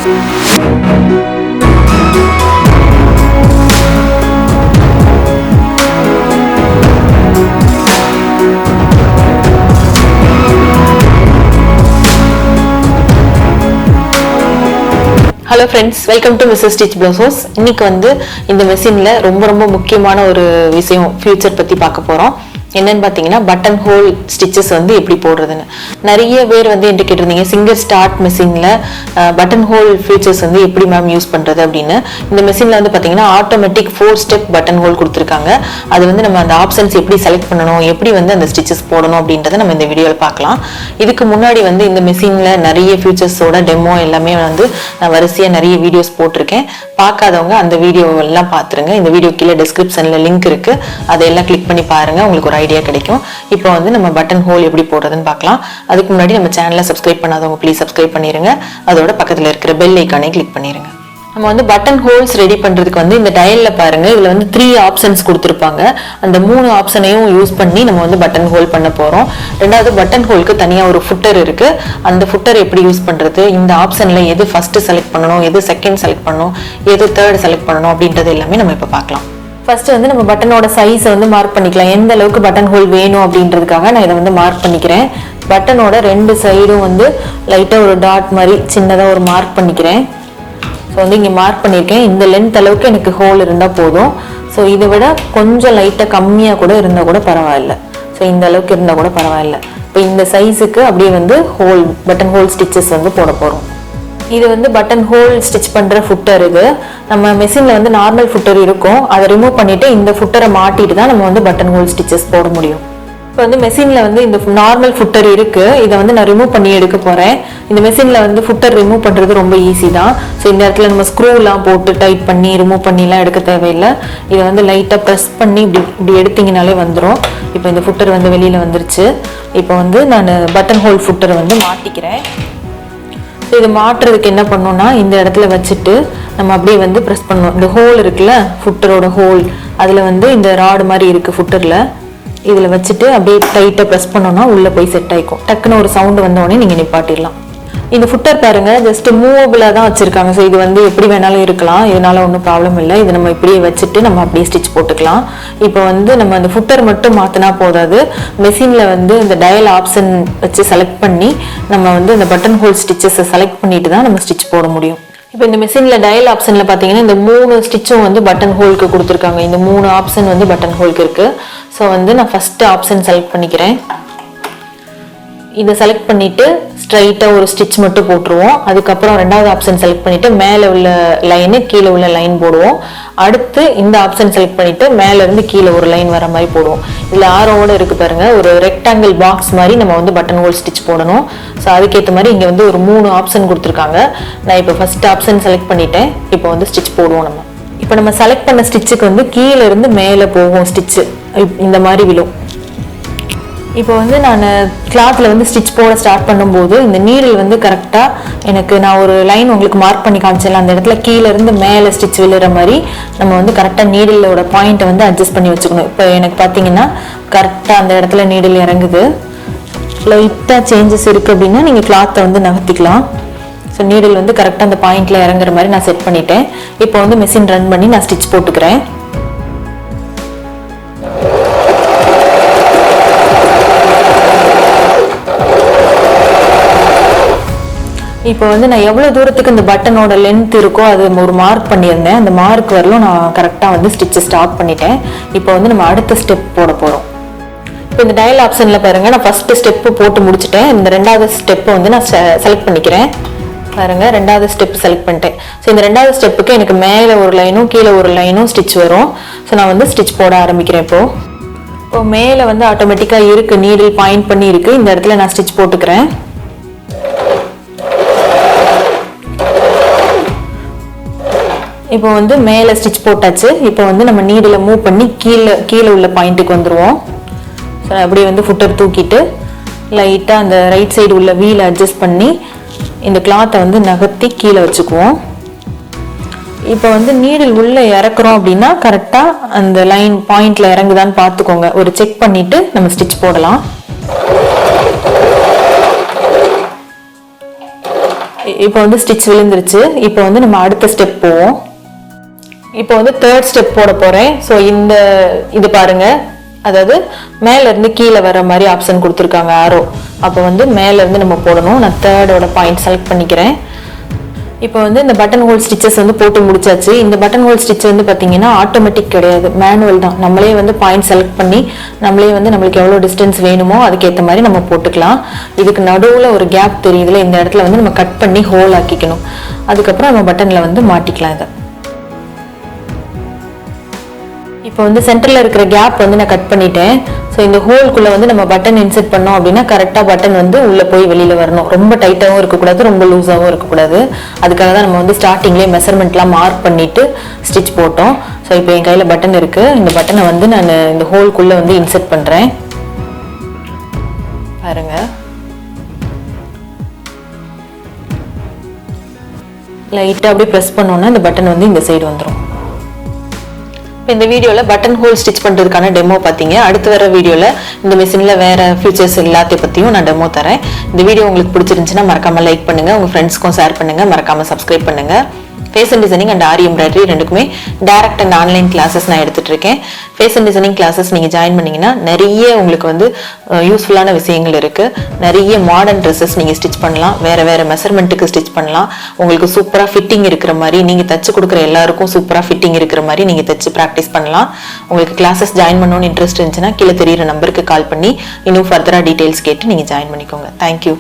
Hello friends, welcome to Mrs. Stitch Blouse. இன்னைக்கு வந்து இந்த மெஷின்ல ரொம்ப முக்கியமான ஒரு விஷயம் ஃபியூச்சர் பத்தி பார்க்க போறோம். என்னன்னு பாத்தீங்கன்னா பட்டன் ஹோல் ஸ்டிச்சஸ் வந்து எப்படி போடுறதுன்னு. நிறைய பேர் வந்து என்கிட்ட கேட்டிருந்தீங்க சிங்கிள் ஸ்டார்ட் மெஷின்ல பட்டன் ஹோல் ஃபீச்சர்ஸ் வந்து எப்படி மேம் யூஸ் பண்றது அப்படின்னு. இந்த மெஷின்ல வந்து பாத்தீங்கன்னா ஆட்டோமேட்டிக் 4 ஸ்டெப் பட்டன் ஹோல் கொடுத்துருக்காங்க. அது வந்து நம்ம அந்த ஆப்ஷன்ஸ் எப்படி செலக்ட் பண்ணணும், எப்படி வந்து அந்த ஸ்டிச்சஸ் போடணும் அப்படின்றத நம்ம இந்த வீடியோல பார்க்கலாம். இதுக்கு முன்னாடி வந்து இந்த மெஷின்ல நிறைய ஃபீச்சர்ஸோட டெமோ எல்லாமே வந்து நான் வரிசையா நிறைய வீடியோஸ் போட்டிருக்கேன். பார்க்காதவங்க அந்த வீடியோ எல்லாம் பாத்துருங்க. இந்த வீடியோ கீழே டிஸ்கிரிப்ஷன்ல லிங்க் இருக்கு, அதெல்லாம் கிளிக் பண்ணி பாருங்க, உங்களுக்கு ஒரு ஐடியா கிடைக்கும். இப்போ வந்து நம்ம பட்டன் ஹோல் எப்படி போடுறதுன்னு பார்க்கலாம். அதுக்கு முன்னாடி நம்ம சேனலை சப்ஸ்கிரைப் பண்ணாதவங்க ப்ளீஸ் சப்ஸ்கிரைப் பண்ணிருங்க. அதோட பக்கத்துல இருக்கிற பெல் ஐக்கானை கிளிக் பண்ணிருங்க. நம்ம வந்து பட்டன் ஹோல்ஸ் ரெடி பண்றதுக்கு வந்து இந்த டயல்ல பாருங்க, இதுல வந்து 3 ஆப்ஷன்ஸ் கொடுத்துருப்பாங்க. அந்த 3 ஆப்ஷனையும் யூஸ் பண்ணி நம்ம வந்து பட்டன் ஹோல் பண்ண போறோம். ரெண்டாவது பட்டன் ஹோலுக்கு தனியா ஒரு ஃபுட்டர் இருக்கு. அந்த ஃபுட்டர் எப்படி யூஸ் பண்றது, இந்த ஆப்ஷன்ல எது ஃபர்ஸ்ட் செலக்ட் பண்ணணும், எது செகண்ட் செலக்ட் பண்ணணும், எது தேர்ட் செலக்ட் பண்ணணும் அப்படின்றது எல்லாமே நம்ம இப்ப பார்க்கலாம். ஃபர்ஸ்ட் வந்து நம்ம பட்டனோட சைஸை வந்து மார்க் பண்ணிக்கலாம். எந்த அளவுக்கு பட்டன் ஹோல் வேணும் அப்படின்றதுக்காக நான் இதை வந்து மார்க் பண்ணிக்கிறேன். பட்டனோட 2 சைடும் வந்து லைட்டா ஒரு டாட் மாதிரி சின்னதா ஒரு மார்க் பண்ணிக்கிறேன். ஸோ வந்து இங்கே மார்க் பண்ணியிருக்கேன். இந்த லென்த் அளவுக்கு எனக்கு ஹோல் இருந்தால் போதும். ஸோ இதை விட கொஞ்சம் லைட்டாக கம்மியாக கூட இருந்தால் கூட பரவாயில்ல. ஸோ இந்த அளவுக்கு இருந்தால் கூட பரவாயில்ல. இப்போ இந்த சைஸுக்கு அப்படியே வந்து ஹோல் பட்டன் ஹோல் ஸ்டிச்சஸ் வந்து போட போகிறோம். இது வந்து பட்டன் ஹோல் ஸ்டிச் பண்ணுற ஃபுட்டர். இது நம்ம மெஷினில் வந்து நார்மல் ஃபுட்டர் இருக்கும், அதை ரிமூவ் பண்ணிவிட்டு இந்த ஃபுட்டரை மாட்டிட்டு தான் நம்ம வந்து பட்டன் ஹோல் ஸ்டிச்சஸ் போட முடியும். இப்போ வந்து மெஷினில் வந்து இந்த நார்மல் ஃபுட்டர் இருக்கு, இதை வந்து நான் ரிமூவ் பண்ணி எடுக்க போகிறேன். இந்த மெஷினில் வந்து ஃபுட்டர் ரிமூவ் பண்ணுறது ரொம்ப ஈஸி தான். ஸோ இந்த இடத்துல நம்ம ஸ்க்ரூலாம் போட்டு டைட் பண்ணி ரிமூவ் பண்ணிலாம் எடுக்க தேவையில்லை. இதை வந்து லைட்டாக ப்ரெஸ் பண்ணி இப்படி எடுத்தீங்கனாலே வந்துடும். இப்போ இந்த ஃபுட்டர் வந்து வெளியில் வந்துருச்சு. இப்போ வந்து நான் பட்டன் ஹோல் ஃபுட்டரை வந்து மாட்டிக்கிறேன். ஸோ இதை மாட்டுறதுக்கு என்ன பண்ணோம்னா இந்த இடத்துல வச்சுட்டு நம்ம அப்படியே வந்து ப்ரெஸ் பண்ணணும். இந்த ஹோல் இருக்குல்ல, ஃபுட்டரோட ஹோல், அதில் வந்து இந்த ராடு மாதிரி இருக்குது ஃபுட்டரில், இதில் வச்சுட்டு அப்படியே டைட்டாக ப்ரெஸ் பண்ணோன்னா உள்ளே போய் செட் ஆகிக்கும். டக்குன்னு ஒரு சவுண்டு வந்தோடனே நீங்கள் நிப்பாட்டிடலாம். இந்த ஃபுட்டர் பாருங்க ஜஸ்ட் மூவபிளாக தான் வச்சுருக்காங்க. ஸோ இது வந்து எப்படி வேணாலும் இருக்கலாம், இதனால ஒன்றும் ப்ராப்ளம் இல்லை. இது நம்ம இப்படியே வச்சுட்டு நம்ம அப்படியே ஸ்டிச் போட்டுக்கலாம். இப்போ வந்து நம்ம அந்த ஃபுட்டர் மட்டும் மாற்றினா போதாது, மெஷினில் வந்து இந்த டயல் ஆப்ஷன் வச்சு செலக்ட் பண்ணி நம்ம வந்து இந்த பட்டன் ஹோல் ஸ்டிச்சஸை செலக்ட் பண்ணிட்டு தான் நம்ம ஸ்டிச் போட முடியும். இப்போ இந்த மெஷினில் டயல் ஆப்ஷனில் பார்த்தீங்கன்னா இந்த 3 ஸ்டிச்சும் வந்து பட்டன் ஹோலுக்கு கொடுத்துருக்காங்க. இந்த 3 ஆப்ஷன் வந்து பட்டன் ஹோலுக்கு இருக்குது. ஸோ வந்து நான் ஃபஸ்ட்டு ஆப்ஷன் செலக்ட் பண்ணிக்கிறேன். இதை செலக்ட் பண்ணிவிட்டு ஸ்ட்ரைட்டாக ஒரு ஸ்டிச் மட்டும் போட்டுருவோம். அதுக்கப்புறம் ரெண்டாவது ஆப்ஷன் செலக்ட் பண்ணிவிட்டு மேலே உள்ள லைனு கீழே உள்ள லைன் போடுவோம். அடுத்து இந்த ஆப்ஷன் செலக்ட் பண்ணிவிட்டு மேலேருந்து கீழே ஒரு லைன் வர மாதிரி போடுவோம். இதில் ஆரோட இருக்குது பாருங்கள், ஒரு ரெக்டாங்கிள் பாக்ஸ் மாதிரி நம்ம வந்து பட்டன் ஹோல் ஸ்டிச் போடணும். ஸோ அதுக்கேற்ற மாதிரி இங்கே வந்து ஒரு 3 ஆப்ஷன் கொடுத்துருக்காங்க. நான் இப்போ ஃபஸ்ட் ஆப்ஷன் செலக்ட் பண்ணிட்டேன். இப்போ வந்து ஸ்டிச் போடுவோம். இப்போ நம்ம செலக்ட் பண்ண ஸ்டிச்சுக்கு வந்து கீழே இருந்து மேலே போகும் ஸ்டிச்சு, இந்த மாதிரி விழும். இப்போ வந்து நான் கிளாத்தில் வந்து ஸ்டிச் போட ஸ்டார்ட் பண்ணும்போது இந்த நீடில் வந்து கரெக்டாக எனக்கு நான் ஒரு லைன் உங்களுக்கு மார்க் பண்ணி காமிச்சிடலாம். அந்த இடத்துல கீழே இருந்து மேலே ஸ்டிச் விழுற மாதிரி நம்ம வந்து கரெக்டாக நீடிலோட பாயிண்ட்டை வந்து அட்ஜஸ்ட் பண்ணி வச்சுக்கணும். இப்போ எனக்கு பார்த்தீங்கன்னா கரெக்டாக அந்த இடத்துல நீடில் இறங்குது. லைட்டாக சேஞ்சஸ் இருக்குது அப்படின்னா நீங்கள் கிளாத்தை வந்து நகர்த்திக்கலாம். ஸோ நீடில் வந்து கரெக்டாக அந்த பாயிண்டில் இறங்குற மாதிரி நான் செட் பண்ணிட்டேன். இப்போ வந்து மெஷின் ரன் பண்ணி நான் ஸ்டிச் போட்டுக்கிறேன். இப்போ வந்து நான் எவ்வளோ தூரத்துக்கு இந்த பட்டனோட லென்த் இருக்கோ அது ஒரு மார்க் பண்ணியிருந்தேன். அந்த மார்க் வரலும் நான் கரெக்டாக வந்து ஸ்டிச்சை ஸ்டார்ட் பண்ணிட்டேன். இப்போ வந்து நம்ம அடுத்த ஸ்டெப் போட போகிறோம். இப்போ இந்த டயல் ஆப்ஷனில் பாருங்கள், நான் ஃபஸ்ட்டு ஸ்டெப்பு போட்டு முடிச்சுட்டேன். இந்த ரெண்டாவது ஸ்டெப்பை வந்து நான் செலக்ட் பண்ணிக்கிறேன். பாருங்கள், ரெண்டாவது ஸ்டெப் செலக்ட் பண்ணிட்டேன். ஸோ இந்த ரெண்டாவது ஸ்டெப்புக்கு எனக்கு மேலே ஒரு லைனும் கீழே ஒரு லைனும் ஸ்டிச் வரும். ஸோ நான் வந்து ஸ்டிச் போட ஆரம்பிக்கிறேன். இப்போ மேலே வந்து ஆட்டோமேட்டிக்காக இருக்குது, நீடில் பாயிண்ட் பண்ணி இருக்குது. இந்த இடத்துல நான் ஸ்டிச் போட்டுக்கிறேன். இப்போ வந்து மேலே ஸ்டிச் போட்டாச்சு. இப்போ வந்து நம்ம நீடில் மூவ் பண்ணி கீழே உள்ள பாயிண்ட்டுக்கு வந்துடுவோம். ஸோ அப்படியே வந்து ஃபுட்டர் தூக்கிட்டு லைட்டாக அந்த ரைட் சைடு உள்ள வீலை அட்ஜஸ்ட் பண்ணி இந்த கிளாத்தை வந்து நகர்த்தி கீழே வச்சுக்குவோம். இப்போ வந்து நீடில் உள்ளே இறக்குறோம் அப்படின்னா கரெக்டாக அந்த லைன் பாயிண்டில் இறங்குதான்னு பார்த்துக்கோங்க. ஒரு செக் பண்ணிவிட்டு நம்ம ஸ்டிச் போடலாம். இப்போ வந்து ஸ்டிச் விழுந்துருச்சு. இப்போ வந்து நம்ம அடுத்த ஸ்டெப் போவோம். இப்போ வந்து தேர்ட் ஸ்டெப் போட போறேன். ஸோ இது பாருங்க, அதாவது மேல இருந்து கீழே வர மாதிரி ஆப்ஷன் கொடுத்துருக்காங்க ஆரோ. அப்போ வந்து மேல இருந்து நம்ம போடணும். நான் தேர்டோட பாயிண்ட் செலக்ட் பண்ணிக்கிறேன். இப்போ வந்து இந்த பட்டன் ஹோல் ஸ்டிச்சஸ் வந்து போட்டு முடிச்சாச்சு. இந்த பட்டன் ஹோல் ஸ்டிச் வந்து பார்த்தீங்கன்னா ஆட்டோமேட்டிக் கிடையாது, மேனுவல் தான். நம்மளே வந்து பாயிண்ட் செலக்ட் பண்ணி நம்மளே வந்து நம்மளுக்கு எவ்வளோ டிஸ்டன்ஸ் வேணுமோ அதுக்கேற்ற மாதிரி நம்ம போட்டுக்கலாம். இதுக்கு நடுவில் ஒரு கேப் தெரியுதுல, இந்த இடத்துல வந்து நம்ம கட் பண்ணி ஹோல் ஆக்கிக்கணும். அதுக்கப்புறம் நம்ம பட்டனில் வந்து மாட்டிக்கலாம் இதை. இப்போ வந்து சென்டரில் இருக்கிற கேப் வந்து நான் கட் பண்ணிட்டேன். ஸோ இந்த ஹோல்குள்ளே வந்து நம்ம பட்டன் இன்செர்ட் பண்ணோம் அப்படின்னா கரெக்டாக பட்டன் வந்து உள்ளே போய் வெளியில் வரணும். ரொம்ப டைட்டாகவும் இருக்கக்கூடாது, ரொம்ப லூஸாகவும் இருக்கக்கூடாது. அதுக்காக தான் நம்ம வந்து ஸ்டார்டிங்லேயே மெஷர்மெண்ட்லாம் மார்க் பண்ணிவிட்டு ஸ்டிச் போட்டோம். ஸோ இப்போ என் கையில் பட்டன் இருக்குது. இந்த பட்டனை வந்து நான் இந்த ஹோல்குள்ளே வந்து இன்செர்ட் பண்ணுறேன். பாருங்க, லைட்டாக அப்படியே ப்ரெஸ் பண்ணோன்னா இந்த பட்டன் வந்து இந்த சைடு வந்துடும். இந்த வீடியோவில் பட்டன் ஹோல் ஸ்டிச் பண்ணுறதுக்கான டெமோ பார்த்தீங்க. அடுத்து வர வீடியோவில் இந்த மிஷினில் வேறு ஃபீச்சர்ஸ் எல்லாத்தையும் பற்றியும் நான் டெமோ தரேன். இந்த வீடியோ உங்களுக்கு பிடிச்சிருந்துச்சுன்னா மறக்காமல் லைக் பண்ணுங்கள், உங்கள் ஃப்ரெண்ட்ஸ்க்கும் ஷேர் பண்ணுங்கள், மறக்காமல் சப்ஸ்கிரைப் பண்ணுங்கள். Fashion designing and aari embroidery ரெண்டுக்குமே டைரக்ட் அண்ட் ஆன்லைன் கிளாஸஸ் நான் எடுத்துகிட்டு இருக்கேன். ஃபேஷன் டிசைனிங் கிளாஸஸ் நீங்கள் ஜாயின் பண்ணிங்கன்னா நிறைய உங்களுக்கு வந்து யூஸ்ஃபுல்லான விஷயங்கள் இருக்குது. நிறைய மாடர்ன் ட்ரெஸ்ஸஸ் நீங்கள் ஸ்டிச் பண்ணலாம், வேறு மெஷர்மெண்ட்டுக்கு ஸ்டிச் பண்ணலாம். உங்களுக்கு சூப்பராக ஃபிட்டிங் இருக்கிற மாதிரி, நீங்கள் தச்சு கொடுக்குற எல்லாருக்கும் சூப்பராக ஃபிட்டிங் இருக்கிற மாதிரி நீங்கள் தச்சு ப்ராக்டிஸ் பண்ணலாம். உங்களுக்கு கிளாஸஸ் ஜாயின் பண்ணணும்னு இன்ட்ரெஸ்ட் இருந்துச்சுன்னா கீழே தெரியிற நம்பருக்கு கால் பண்ணி இன்னும் ஃபர்தராக டீட்டெயில்ஸ் கேட்டு நீங்கள் ஜாயின் பண்ணிக்கோங்க. தேங்க்யூ.